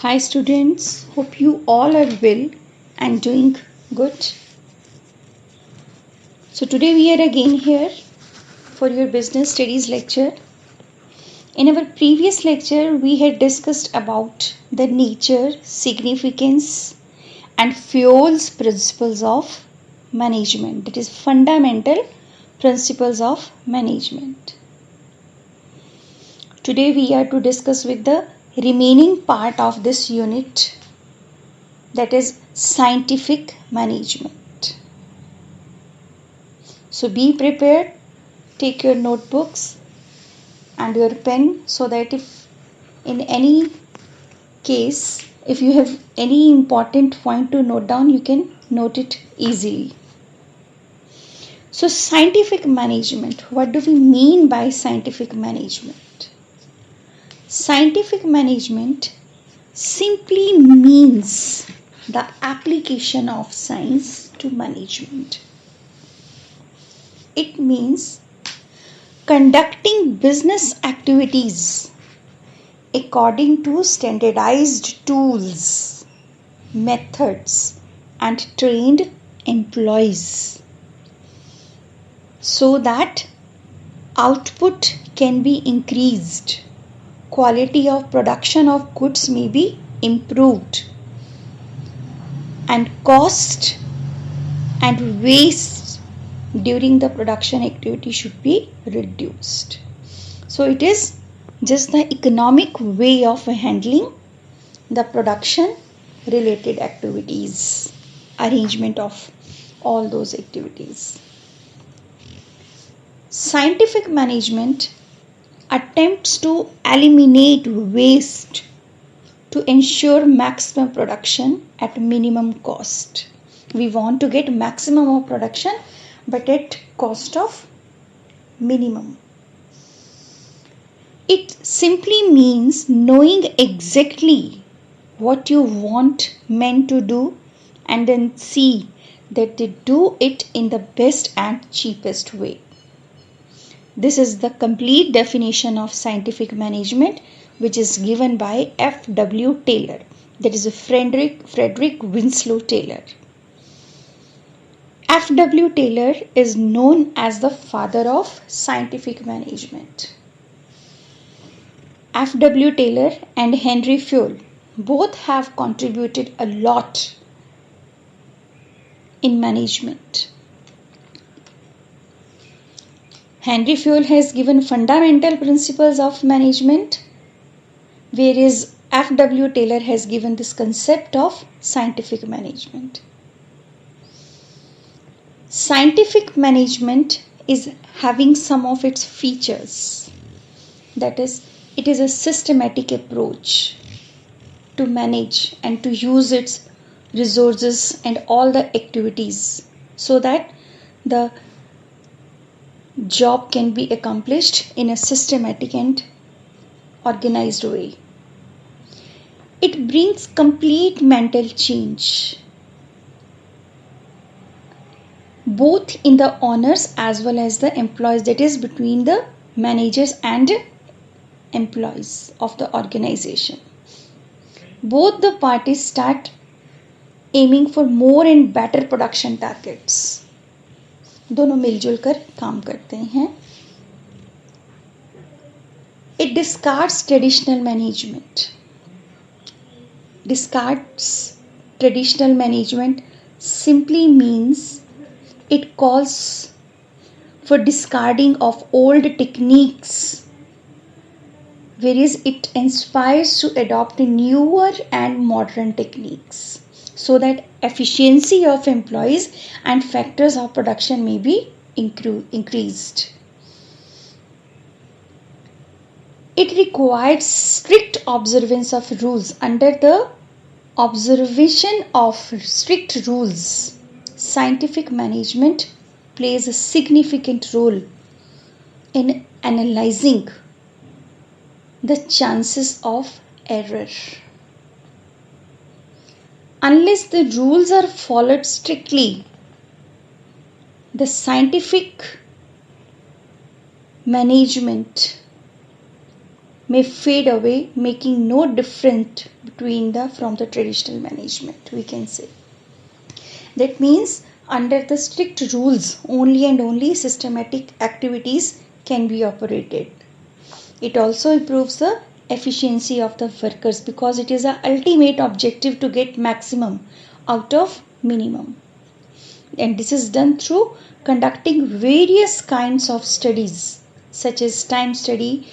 Hi students, hope you all are well and doing good. So today we are again here for your business studies lecture. In our previous lecture we had discussed about the nature, significance and fuels principles of management. That is fundamental principles of management. Today we are to discuss with the remaining part of this unit, that is scientific management. So be prepared, take your notebooks and your pen so that if in any case, if you have any important point to note down, you can note it easily. So scientific management, what do we mean by scientific management? Scientific management simply means the application of science to management. It means conducting business activities according to standardized tools, methods, and trained employees so that output can be increased, quality of production of goods may be improved, and cost and waste during the production activity should be reduced. So it is just the economic way of handling the production related activities, arrangement of all those activities. Scientific management attempts to eliminate waste to ensure maximum production at minimum cost. We want to get maximum of production but at cost of minimum. It simply means knowing exactly what you want men to do and then see that they do it in the best and cheapest way. This is the complete definition of scientific management, which is given by F.W. Taylor. That is Frederick Winslow Taylor. F.W. Taylor is known as the father of scientific management. F.W. Taylor and Henry Fayol both have contributed a lot in management. Henry Fayol has given fundamental principles of management, whereas F.W. Taylor has given this concept of scientific management. Scientific management is having some of its features. That is, it is a systematic approach to manage and to use its resources and all the activities so that the job can be accomplished in a systematic and organized way. It brings complete mental change, both in the owners as well as the employees, that is between the managers and employees of the organization. Both the parties start aiming for more and better production targets. दोनों मिलजुल कर काम करते हैं. It discards traditional management. Discards traditional management simply means it calls for discarding of old techniques, whereas it inspires to adopt newer and modern techniques so that efficiency of employees and factors of production may be increased. It requires strict observance of rules. Under the observation of strict rules, scientific management plays a significant role in analyzing the chances of error. Unless the rules are followed strictly, the scientific management may fade away, making no difference between from the traditional management, we can say. That means under the strict rules, only and only systematic activities can be operated. It also improves the efficiency of the workers because it is the ultimate objective to get maximum out of minimum. And this is done through conducting various kinds of studies, such as time study,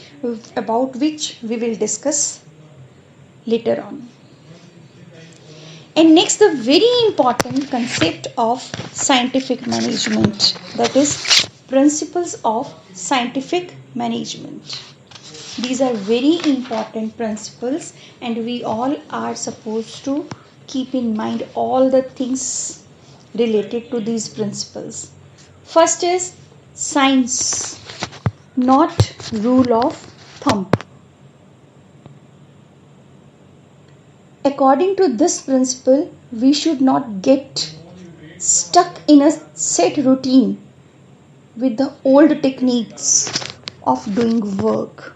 about which we will discuss later on. And next, the very important concept of scientific management, that is principles of scientific management. These are very important principles, and we all are supposed to keep in mind all the things related to these principles. First is science, not rule of thumb. According to this principle, we should not get stuck in a set routine with the old techniques of doing work.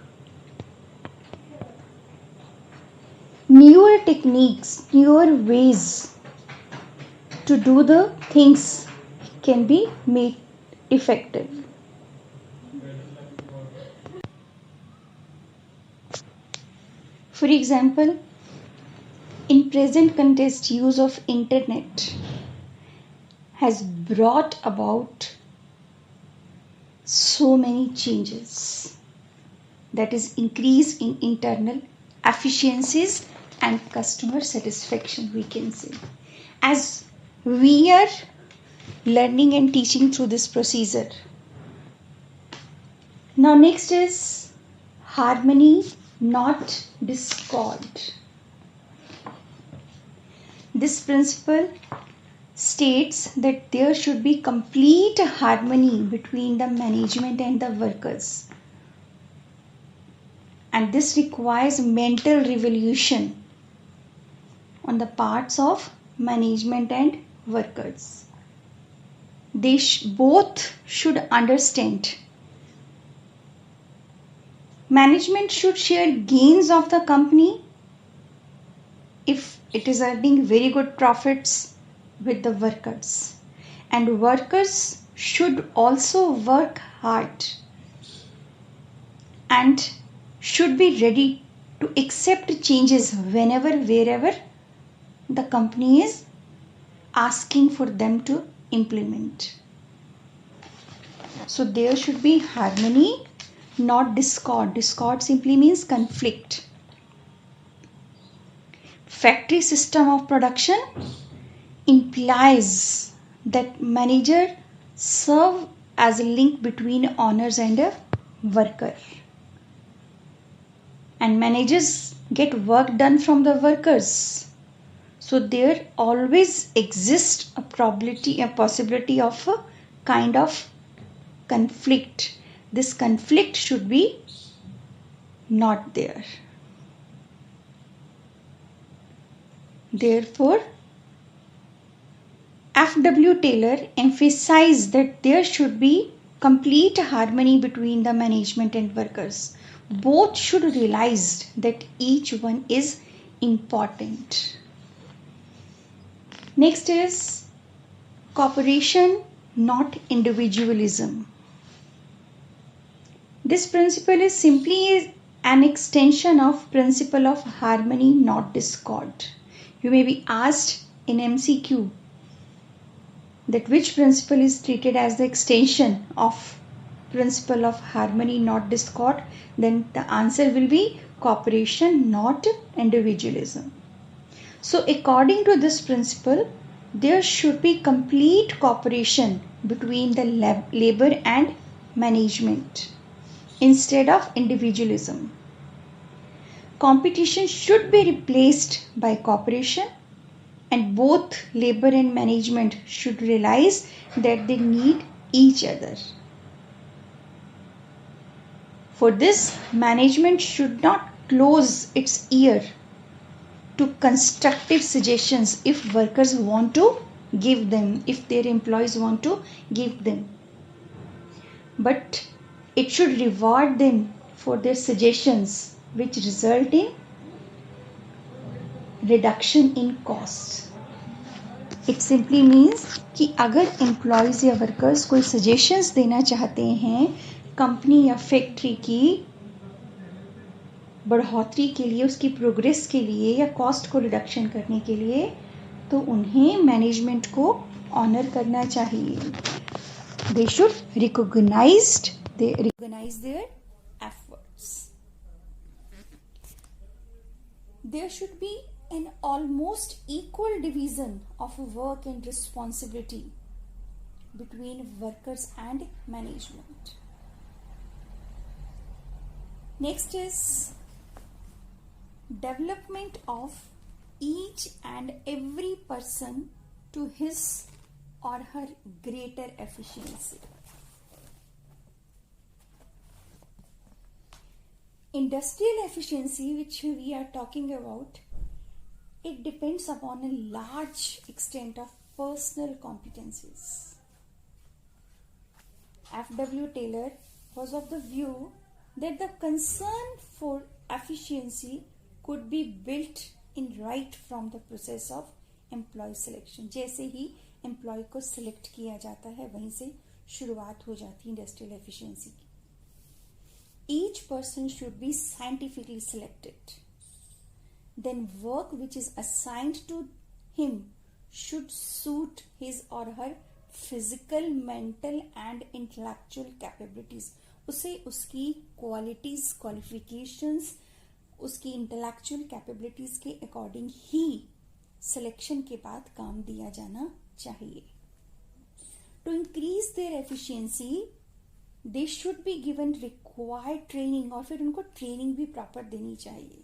Newer techniques, newer ways to do the things can be made effective. For example, in present context, use of internet has brought about so many changes, that is increase in internal efficiencies and customer satisfaction, we can say, as we are learning and teaching through this procedure. Now next is harmony, not discord. This principle states that there should be complete harmony between the management and the workers. And this requires mental revolution on the parts of management and workers. They both should understand. Management should share gains of the company if it is earning very good profits with the workers. And workers should also work hard and should be ready to accept changes whenever, wherever the company is asking for them to implement. So there should be harmony, not discord. Discord simply means conflict. Factory system of production implies that manager serve as a link between owners and a worker. And managers get work done from the workers. So there always exists a possibility of a kind of conflict. This conflict should be not there. Therefore, F.W. Taylor emphasized that there should be complete harmony between the management and workers. Both should realize that each one is important. Next is cooperation, not individualism. This principle is simply an extension of principle of harmony, not discord. You may be asked in MCQ that which principle is treated as the extension of principle of harmony, not discord. Then the answer will be cooperation, not individualism. So according to this principle, there should be complete cooperation between the labor and management instead of individualism. Competition should be replaced by cooperation, and both labor and management should realize that they need each other. For this, management should not close its ear to constructive suggestions if workers want to give them, if their employees want to give them. But it should reward them for their suggestions which result in reduction in costs. It simply means कि अगर employees या workers कोई suggestions देना चाहते हैं company या factory की बढ़ोतरी के लिए, उसकी प्रोग्रेस के लिए या कॉस्ट को रिडक्शन करने के लिए, तो उन्हें मैनेजमेंट को ऑनर करना चाहिए. They should recognize their efforts. There should be an almost equal division of work and responsibility between workers and management. Next is development of each and every person to his or her greater efficiency. Industrial efficiency, which we are talking about, it depends upon a large extent of personal competencies. F.W. Taylor was of the view that the concern for efficiency could be built in right from the process of employee selection. जैसे ही employ को select किया जाता है वहीं से शुरुआत हो जाती है इंडस्ट्रियल एफिशिएंसी की. Each person should be scientifically selected. Then work which is assigned to him should suit his or her physical, mental and intellectual capabilities. उसे उसकी क्वालिटीज, क्वालिफिकेशंस, उसकी इंटेलेक्चुअल कैपेबिलिटीज के अकॉर्डिंग ही सिलेक्शन के बाद काम दिया जाना चाहिए. To increase their efficiency they should be given required training, और फिर उनको ट्रेनिंग भी प्रॉपर देनी चाहिए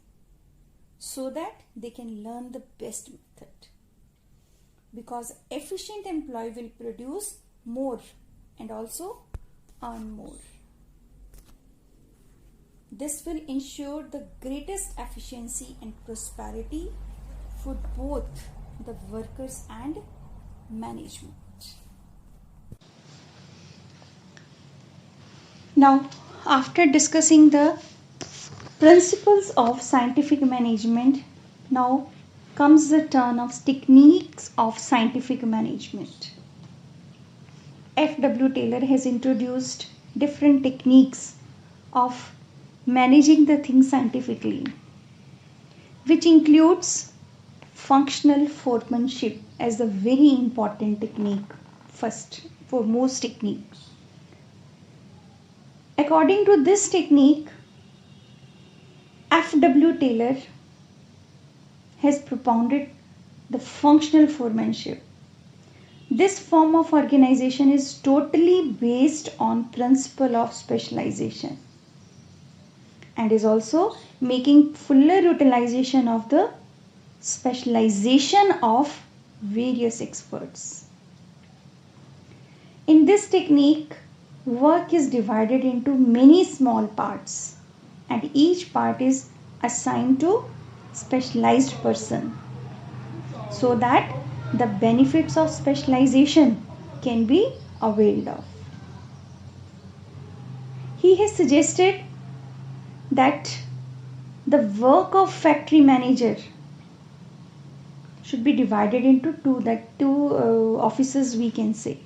so that they can learn the best method. Because efficient employ will produce more and also earn more. This will ensure the greatest efficiency and prosperity for both the workers and management. Now, after discussing the principles of scientific management, now comes the turn of techniques of scientific management. F.W. Taylor has introduced different techniques of managing the things scientifically, which includes functional foremanship as a very important technique, first foremost technique. According to this technique, F.W. Taylor has propounded the functional foremanship. This form of organization is totally based on principle of specialization and is also making fuller utilization of the specialization of various experts. In this technique, work is divided into many small parts and each part is assigned to specialized person so that the benefits of specialization can be availed of. He has suggested that the work of factory manager should be divided into two officers, we can say,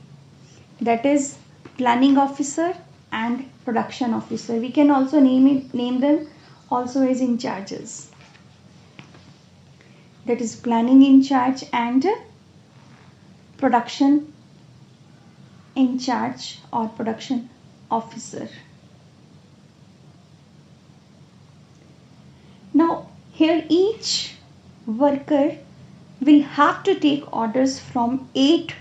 that is planning officer and production officer. We can also name them also as in charges, that is planning in charge and production in charge or production officer. Now here each worker will have to take orders from 8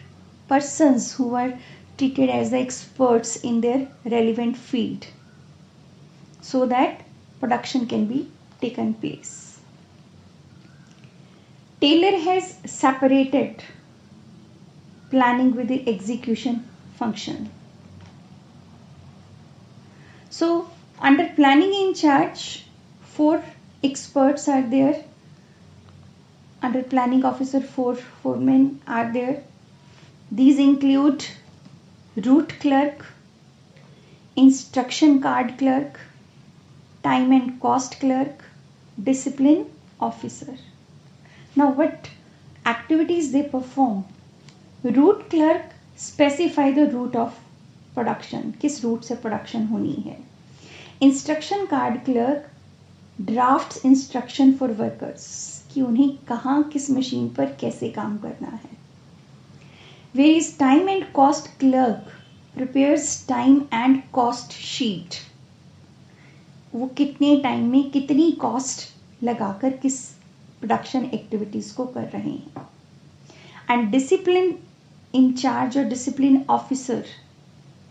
persons who are treated as the experts in their relevant field so that production can be taken place. Taylor has separated planning with the execution function. So under planning in charge, 4 experts are there. Under planning officer, 4 foremen are there. These include route clerk, instruction card clerk, time and cost clerk, discipline officer. Now what activities they perform? Route clerk specify the route of production, किस root से production होनी है. Instruction card clerk drafts instruction for workers, कि उन्हें कहाँ किस machine पर कैसे काम करना है. Whereas time and cost clerk prepares time and cost sheet, वो कितने टाइम में कितनी कॉस्ट लगाकर किस प्रोडक्शन एक्टिविटीज को कर रहे हैं. एंड डिसिप्लिन इंचार्ज और discipline officer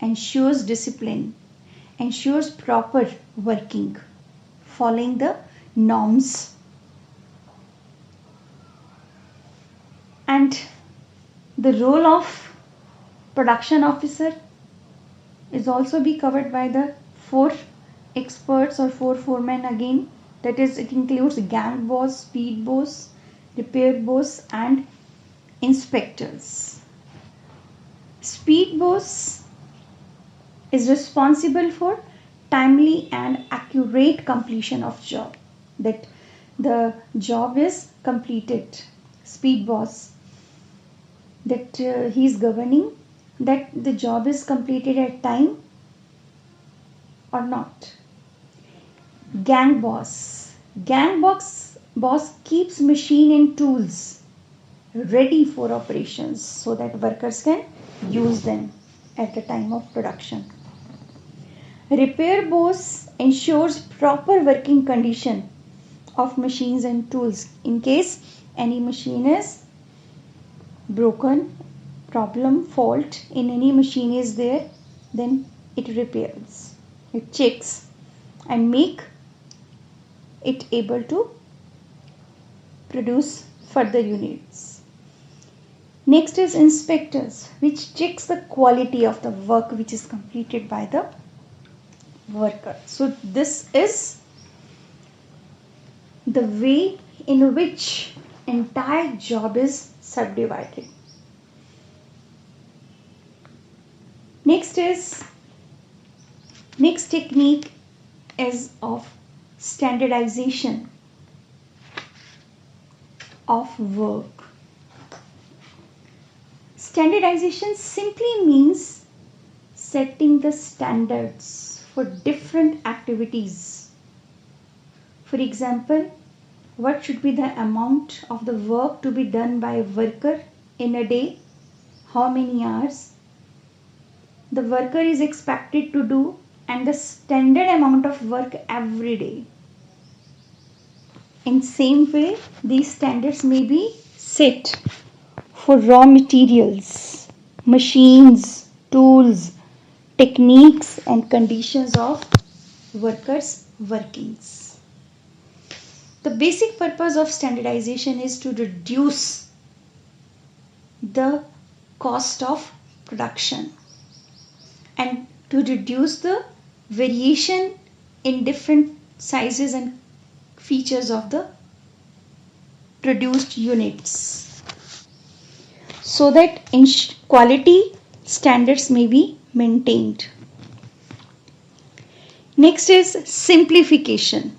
ensures discipline, ensures proper working, following the norms. And the role of production officer is also be covered by the 4 experts or 4 foremen again. That is, it includes gang boss, speed boss, repair boss and inspectors. Speed boss is responsible for timely and accurate completion of job, that the job is completed. Speed boss, that he is governing that the job is completed at time or not. Gang boss, boss keeps machine and tools ready for operations so that workers can use them at the time of production. Repair boss ensures proper working condition of machines and tools. In case any machine is broken, problem, fault in any machine is there, then it repairs, it checks and make it able to produce further units. Next is inspectors, which checks the quality of the work which is completed by the worker. So this is the way in which entire job is subdivided. Next technique is of standardization of work. Standardization simply means setting the standards for different activities. For example, what should be the amount of the work to be done by a worker in a day, how many hours the worker is expected to do, and the standard amount of work every day. In same way, these standards may be set for raw materials, machines, tools, techniques and conditions of workers' workings. The basic purpose of standardization is to reduce the cost of production and to reduce the variation in different sizes and features of the produced units, so that quality standards may be maintained. Next is simplification.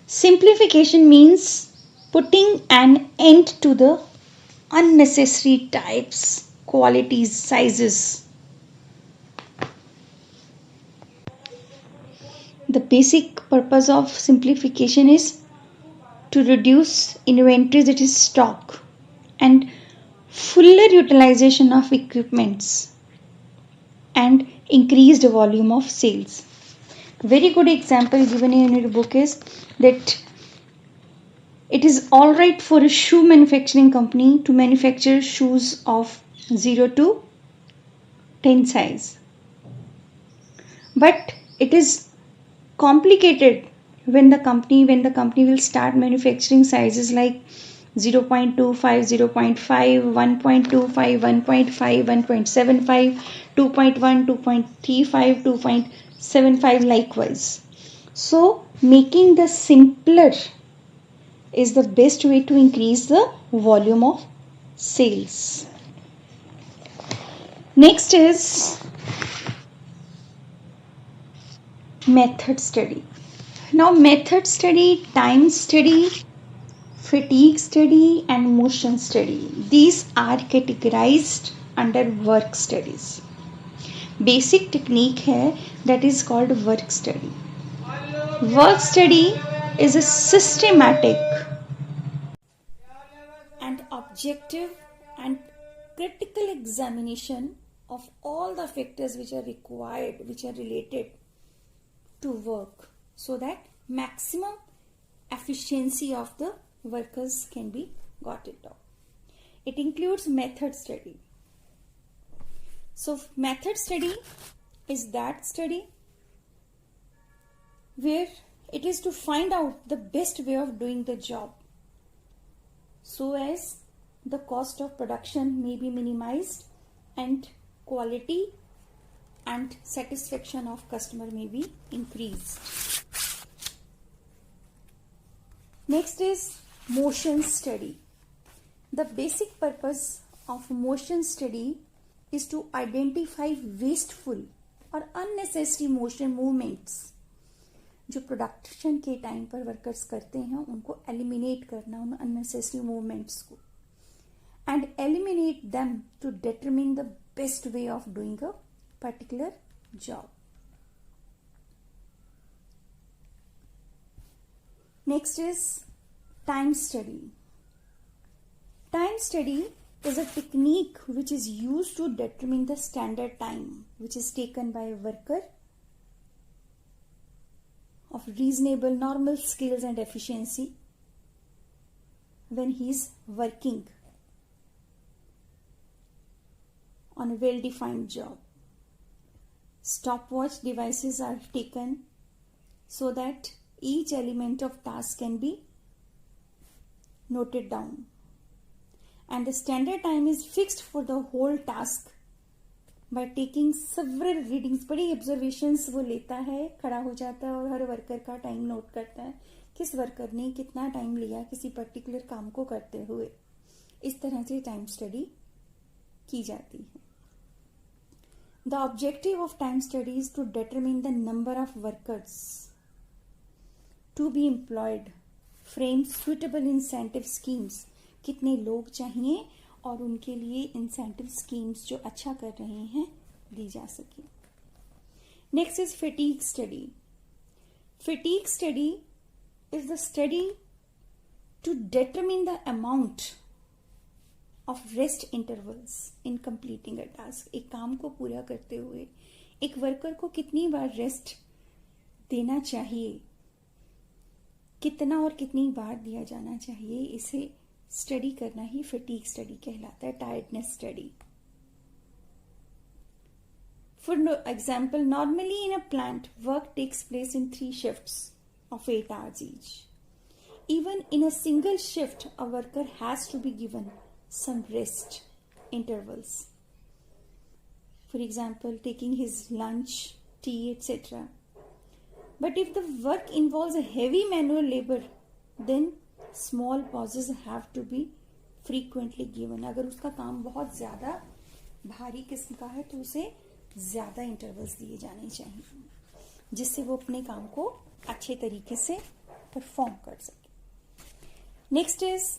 Simplification means putting an end to the unnecessary types, qualities, sizes. The basic purpose of simplification is to reduce inventory, that is stock, and fuller utilization of equipments and increased volume of sales. Very good example given in your book is that it is all right for a shoe manufacturing company to manufacture shoes of 0 to 10 size, but it is complicated when the company will start manufacturing sizes like 0.25, 0.5, 1.25, 1.5, 1.75, 2.1, 2.35, 2.75 likewise. So making the simpler is the best way to increase the volume of sales. Next is Method study. Now, method study, time study, fatigue study, and motion study. These are categorized under work studies. Basic technique है that is called work study. Work study is a systematic and objective and critical examination of all the factors which are required, which are related to work, so that maximum efficiency of the workers can be got it out. It includes method study. So method study is that study where it is to find out the best way of doing the job so as the cost of production may be minimized and quality and satisfaction of customer may be increased. Next is motion study. The basic purpose of motion study is to identify wasteful और unnecessary motion movements जो production के time पर workers करते हैं उनको eliminate करना, उन unnecessary movements को, and eliminate them to determine the best way of doing a particular job. Next is time study. Time study is a technique which is used to determine the standard time which is taken by a worker of reasonable normal skills and efficiency when he is working on a well-defined job. Stopwatch devices are taken so that each element of task can be noted down, and the standard time is fixed for the whole task by taking several readings. बड़ी observations वो लेता है, खड़ा हो जाता है और हर worker का टाइम नोट करता है, किस वर्कर ने कितना टाइम लिया किसी पर्टिकुलर काम को करते हुए. इस तरह से टाइम स्टडी की जाती है. The objective of time study is to determine the number of workers to be employed, frame suitable incentive schemes, कितने लोग चाहिए और उनके लिए इंसेंटिव स्कीम्स जो अच्छा कर रहे हैं दी जा सके. Next is fatigue study. Fatigue study is the study to determine the amount of rest intervals in completing a task. एक काम को पूरा करते हुए एक वर्कर को कितनी बार रेस्ट देना चाहिए, कितना और कितनी बार दिया जाना चाहिए, इसे स्टडी करना ही फैटीग स्टडी कहलाता है, tiredness study. For example, normally in a plant work takes place in 3 shifts of 8 hours each. Even in a single shift, a worker has to be given some rest intervals. For example, taking his lunch, tea, etc. But if the work involves a heavy manual labor, then small pauses have to be frequently given. अगर उसका काम बहुत ज़्यादा भारी किस्म का है तो उसे ज़्यादा इंटरवल्स दिए जाने चाहिए जिससे वो अपने काम को अच्छे तरीके से परफॉर्म कर सके. Next is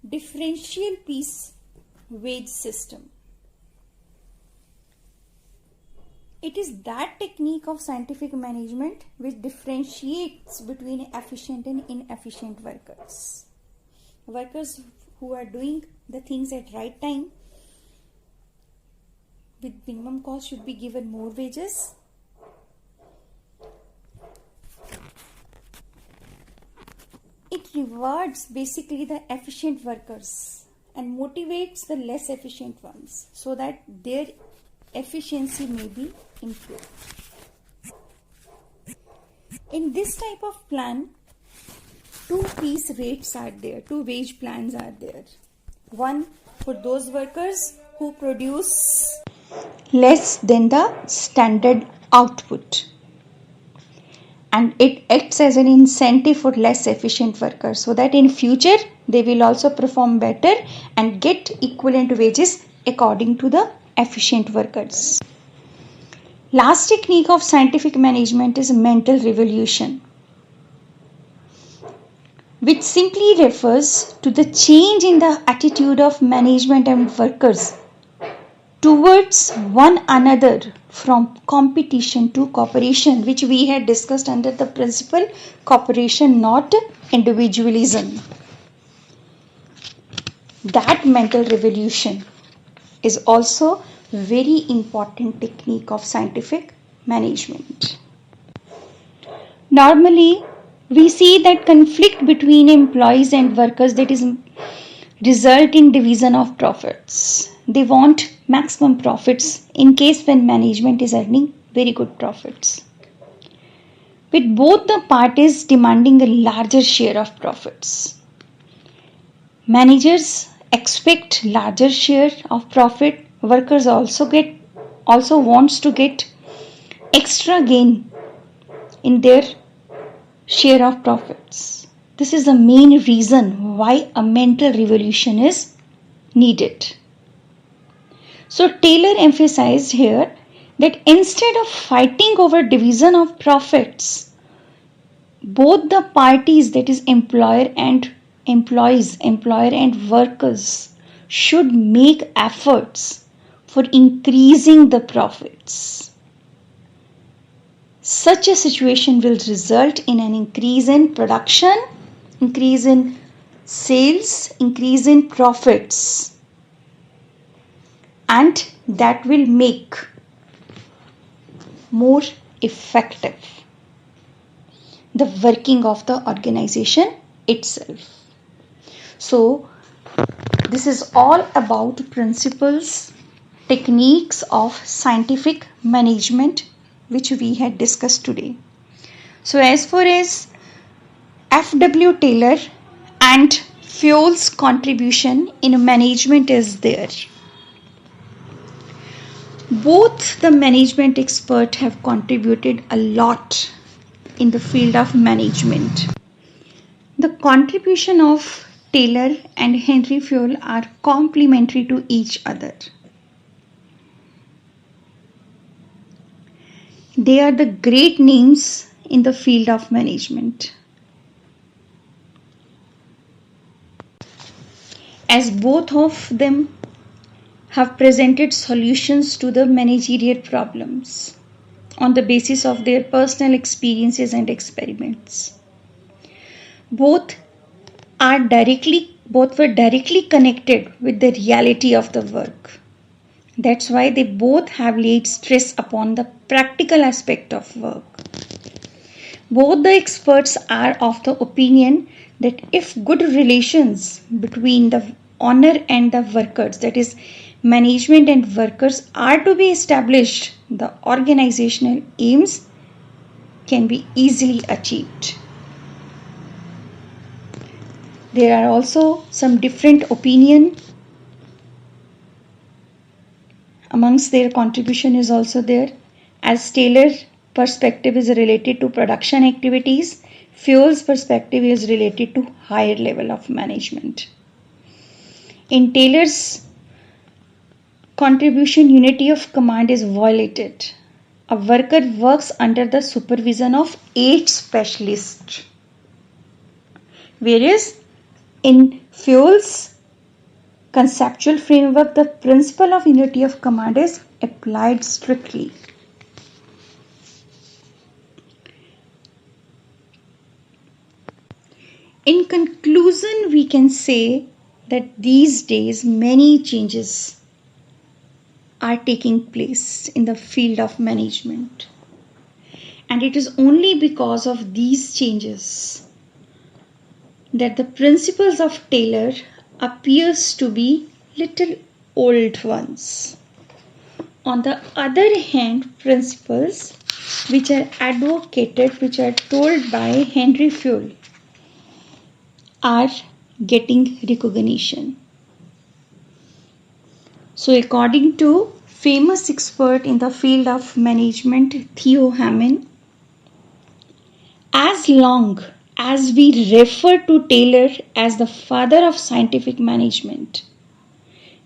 differential piece wage system. It is that technique of scientific management which differentiates between efficient and inefficient workers. Workers who are doing the things at right time with minimum cost should be given more wages. It rewards basically the efficient workers and motivates the less efficient ones so that their efficiency may be improved. In this type of plan, 2 piece rates are there, 2 wage plans are there. One for those workers who produce less than the standard output, and it acts as an incentive for less efficient workers so that in future they will also perform better and get equivalent wages according to the efficient workers. Last technique of scientific management is mental revolution, which simply refers to the change in the attitude of management and workers towards one another from competition to cooperation, which we had discussed under the principle cooperation, not individualism. That mental revolution is also very important technique of scientific management. Normally, we see that conflict between employees and workers that is result in division of profits. They want maximum profits in case when management is earning very good profits, with both the parties demanding a larger share of profits. Managers expect larger share of profit. Workers also wants to get extra gain in their share of profits. This is the main reason why a mental revolution is needed. So Taylor emphasized here that instead of fighting over division of profits, both the parties, that is employer and workers, should make efforts for increasing the profits. Such a situation will result in an increase in production, increase in sales, increase in profits, and that will make more effective the working of the organization itself. So, this is all about principles, techniques of scientific management which we had discussed today. So, as far as F.W. Taylor and Fowl's contribution in management is there. Both the management experts have contributed a lot in the field of management. The contribution of Taylor and Henry Fowle are complementary to each other. They are the great names in the field of management. As both of them have presented solutions to the managerial problems on the basis of their personal experiences and experiments. Both were directly connected with the reality of the work. That's why they both have laid stress upon the practical aspect of work. Both the experts are of the opinion that if good relations between the owner and the workers, that is management and workers, are to be established, the organizational aims can be easily achieved. There are also some different opinion amongst their contribution is also there, as Taylor's perspective is related to production activities, Fowle's perspective is related to higher level of management. In Taylor's contribution, unity of command is violated. A worker works under the supervision of 8 specialists, whereas in Fowle's conceptual framework, the principle of unity of command is applied strictly. In conclusion, we can say that these days many changes are taking place in the field of management, and it is only because of these changes that the principles of Taylor appears to be little old ones. On the other hand, principles which are advocated, which are told by Henry Fowle, are getting recognition. So according to famous expert in the field of management, Theo Hammond, as long as we refer to Taylor as the father of scientific management,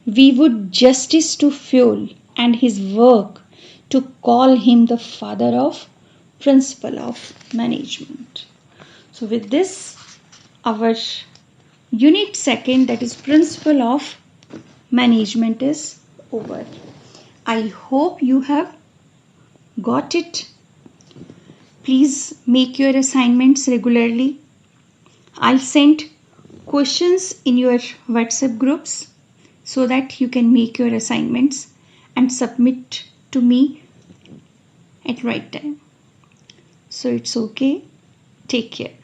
we would justice to Fowle and his work to call him the father of principle of management. So with this, our unit second, that is principle of management, is over. I hope you have got it. Please make your assignments regularly. I'll send questions in your WhatsApp groups so that you can make your assignments and submit to me at right time. So it's okay. Take care.